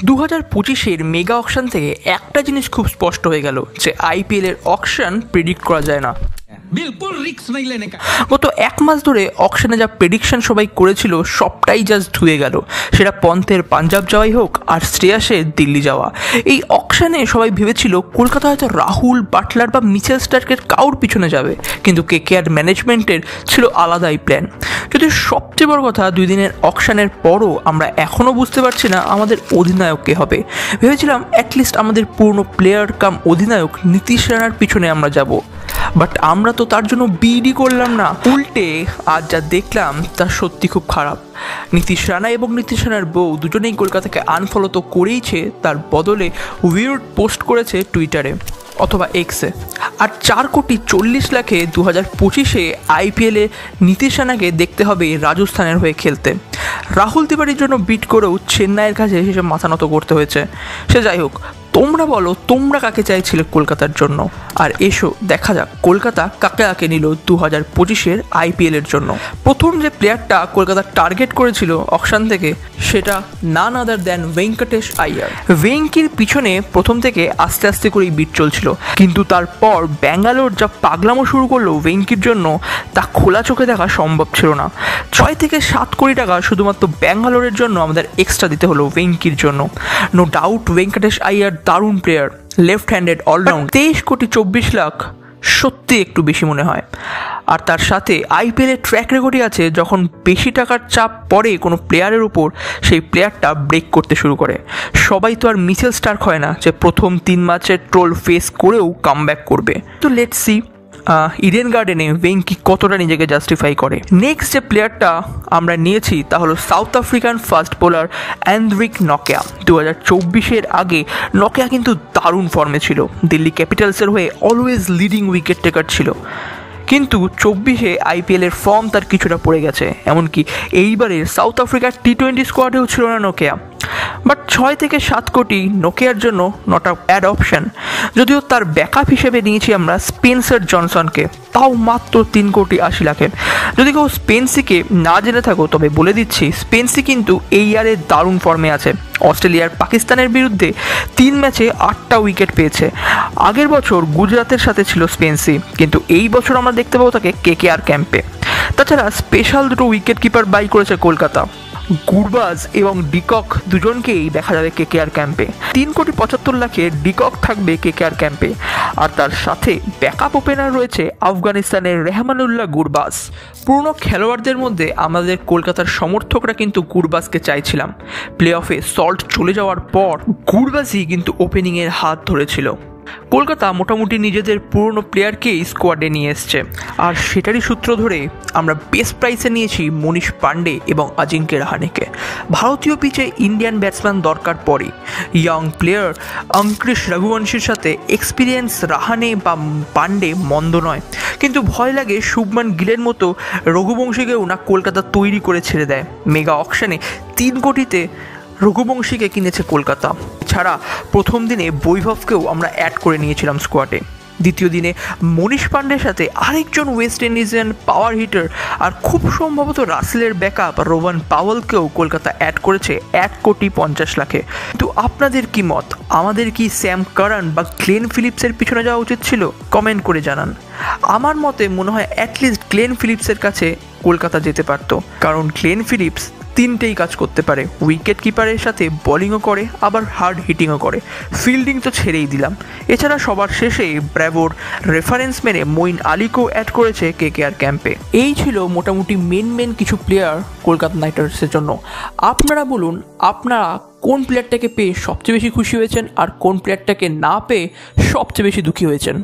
2025-এর mega auction থেকে একটা জিনিস খুব স্পষ্ট হয়ে গেল যে আইপিএল এর অকশন প্রেডিক্ট করা যায় না। बिल्कुल रिस्क नहीं लेने का। গত এক মাস ধরে অকশনে যা প্রেডিকশন সবাই করেছিল সবটাই জাস্ট ধুয়ে গেল। সেটা পন্থের পাঞ্জাব যাওয়াই হোক আর শ্রেয়াসের দিল্লি যাওয়া। এই অকশনে সবাই ভেবেছিল কলকাতা হয়তো রাহুল, বাটলার বা মিচেল স্টার্কের কাউর পিছনে যাবে, কিন্তু কেকেআর ম্যানেজমেন্টের ছিল আলাদাই প্ল্যান। যদি সবচেয়ে বড় কথা, 2 দিনের অকশনের পরও আমরা এখনও বুঝতে পারছি না আমাদের অধিনায়ক কে হবে। ভেবেছিলাম অ্যাটলিস্ট আমাদের পুরনো প্লেয়ার কাম অধিনায়ক নীতিশ রানার পিছনে আমরা যাব, বাট আমরা তো তার জন্য বিডি করলাম না। উল্টে আজ যা দেখলাম তা সত্যি খুব খারাপ। নীতিশ রানা এবং নীতিশ রানার বউ দুজনেই কলকাতাকে আনফলো তো করেইছে, তার বদলে উইয়ার্ড পোস্ট করেছে টুইটারে অথবা এক্সে। আর 4,40,00,000 2025-এ আইপিএলে নীতিশ রানাকে দেখতে হবে রাজস্থানের হয়ে খেলতে। রাহুল তিওয়ারির জন্য বিট করেও চেন্নাইয়ের কাছে এসে মাথা নত করতে হয়েছে। সে যাই হোক, তোমরা বলো তোমরা কাকে চাইছিলে কলকাতার জন্য, আর এসো দেখা যাক কলকাতা কাকে কাকে নিল 2025-এর আইপিএলের জন্য। প্রথম যে প্লেয়ারটা কলকাতা টার্গেট করেছিল অকশন থেকে সেটা নান আদার দ্যান ভেঙ্কটেশ আইয়ার। ভেঙ্কির পিছনে প্রথম থেকে আস্তে আস্তে করেই বিট চলছিল, কিন্তু তারপর ব্যাঙ্গালোর যা পাগলামো শুরু করলো ভেঙ্কির জন্য তা খোলা চোখে দেখা সম্ভব ছিল না। 6 থেকে 7 কোটি টাকা শুধুমাত্র ব্যাঙ্গালোরের জন্য আমাদের এক্সট্রা দিতে হলো ভেঙ্কির জন্য। নো ডাউট ভেঙ্কটেশ আইয়ার দারুণ প্লেয়ার, লেফট হ্যান্ডেড অলরাউন্ড। 23,24,00,000 সত্যি একটু বেশি মনে হয়। আর তার সাথে আইপিএলের ট্র্যাক রেকর্ডই আছে, যখন বেশি টাকার চাপ পড়ে কোনো প্লেয়ারের উপর সেই প্লেয়ারটা ব্রেক করতে শুরু করে। সবাই তো আর মিচেল স্টার্ক হয় না যে প্রথম 3 ম্যাচের ট্রোল ফেস করেও কামব্যাক করবে। তো লেটস সি ইডেন গার্ডেনে ভেঙ্কি কতটা নিজেকে জাস্টিফাই করে। নেক্সট যে প্লেয়ারটা আমরা নিয়েছি তা হলো South African fast bowler Anrich নকিয়া। 2024-এর আগে নকিয়া কিন্তু দারুণ ফর্মে ছিল, দিল্লি ক্যাপিটালসের হয়ে অলওয়েজ লিডিং উইকেট টেকার ছিল। কিন্তু 24-এ আইপিএলের ফর্ম তার কিছুটা পড়ে গেছে, এমনকি এইবারের সাউথ আফ্রিকার টি20 স্কোয়াডেও ছিল না নকিয়া। বাট 6 থেকে 7 কোটি নোকিয়ার জন্য নট আ ব্যাড অপশন। যদিও তার ব্যাকআপ হিসেবে নিয়েছি আমরা স্পেন্সার জনসনকে, তাও মাত্র 3,80,00,000। যদি কেউ স্পেন্সিকে না জেনে থাকো তবে বলে দিচ্ছি, স্পেন্সি কিন্তু এই ইয়ারে দারুণ ফর্মে আছে। অস্ট্রেলিয়ার পাকিস্তানের বিরুদ্ধে 3 ম্যাচে 8টা উইকেট পেয়েছে। আগের বছর গুজরাতের সাথে ছিল স্পেন্সি, কিন্তু এই বছর আমরা দেখতে পাবো তাকে কেকেআর ক্যাম্পে। তাছাড়া স্পেশাল 2 উইকেট কিপার বাই করেছে কলকাতা, গুরবাজ এবং ডিকক দুজনকেই দেখা যাবে কেকেআর ক্যাম্পে। 3,75,00,000-এ ডিকক থাকবে কেকেআর ক্যাম্পে। আর তার সাথে ব্যাকআপ ওপেনার রয়েছে আফগানিস্তানের রেহমানুল্লাহ গুরবাজ। পুরনো খেলোয়াড়দের মধ্যে আমাদের কলকাতার সমর্থকরা কিন্তু গুরবাজকে চাইছিলাম। প্লে অফে সল্ট চলে যাওয়ার পর গুরবাজই কিন্তু ওপেনিংয়ের হাত ধরেছিল। কলকাতা মোটামুটি নিজেদের পুরনো প্লেয়ারকেই স্কোয়াডে নিয়ে এসছে, আর সেটারই সূত্র ধরে আমরা বেস্ট প্রাইসে নিয়েছি মনীষ পান্ডে এবং আজিঙ্ক্য রাহানেকে। ভারতীয় পিচে ইন্ডিয়ান ব্যাটসম্যান দরকার পড়ে। ইয়ং প্লেয়ার অঙ্কুশ রঘুবংশীর সাথে এক্সপিরিয়েন্স রাহানে বা পান্ডে মন্দ নয়, কিন্তু ভয় লাগে শুভমান গিলের মতো রঘুবংশীকেও না কলকাতা তৈরি করে ছেড়ে দেয়। মেগা অকশনে 3 কোটিতে রঘুবংশীকে কিনেছে কলকাতা। ছাড়া প্রথম দিনে বৈভবকেও আমরা অ্যাড করে নিয়েছিলাম স্কোয়াডে। দ্বিতীয় দিনে মনীষ পান্ডের সাথে আরেকজন ওয়েস্ট ইন্ডিজের পাওয়ার হিটার আর খুব সম্ভবত রাসেলের ব্যাকআপ রোভান পাওয়েলকেও কলকাতা অ্যাড করেছে 1,50,00,000-এ। কিন্তু আপনাদের কি মত? আমাদের কি স্যাম কারান বা গ্লেন ফিলিপসের পিছনে যাওয়া উচিত ছিল? কমেন্ট করে জানান। আমার মতে মনে হয় অ্যাটলিস্ট গ্লেন ফিলিপসের কাছে কলকাতা যেতে পারতো, কারণ গ্লেন ফিলিপস 3টেই কাজ করতে পারে। উইকেট কিপারের সাথে বোলিংও করে, আবার হার্ড হিটিংও করে। ফিল্ডিং তো ছেড়েই দিলাম। এছাড়া সবার শেষে ব্র্যাভোর রেফারেন্স মেনে মঈন আলীকেও অ্যাড করেছে কেকেআর ক্যাম্পে। এই ছিল মোটামুটি মেন কিছু প্লেয়ার কলকাতা নাইট রাইডার্সের জন্য। আপনারা বলুন, আপনারা কোন প্লেয়ারটাকে পেয়ে সবচেয়ে বেশি খুশি হয়েছেন আর কোন প্লেয়ারটাকে না পেয়ে সবচেয়ে বেশি দুঃখী হয়েছেন?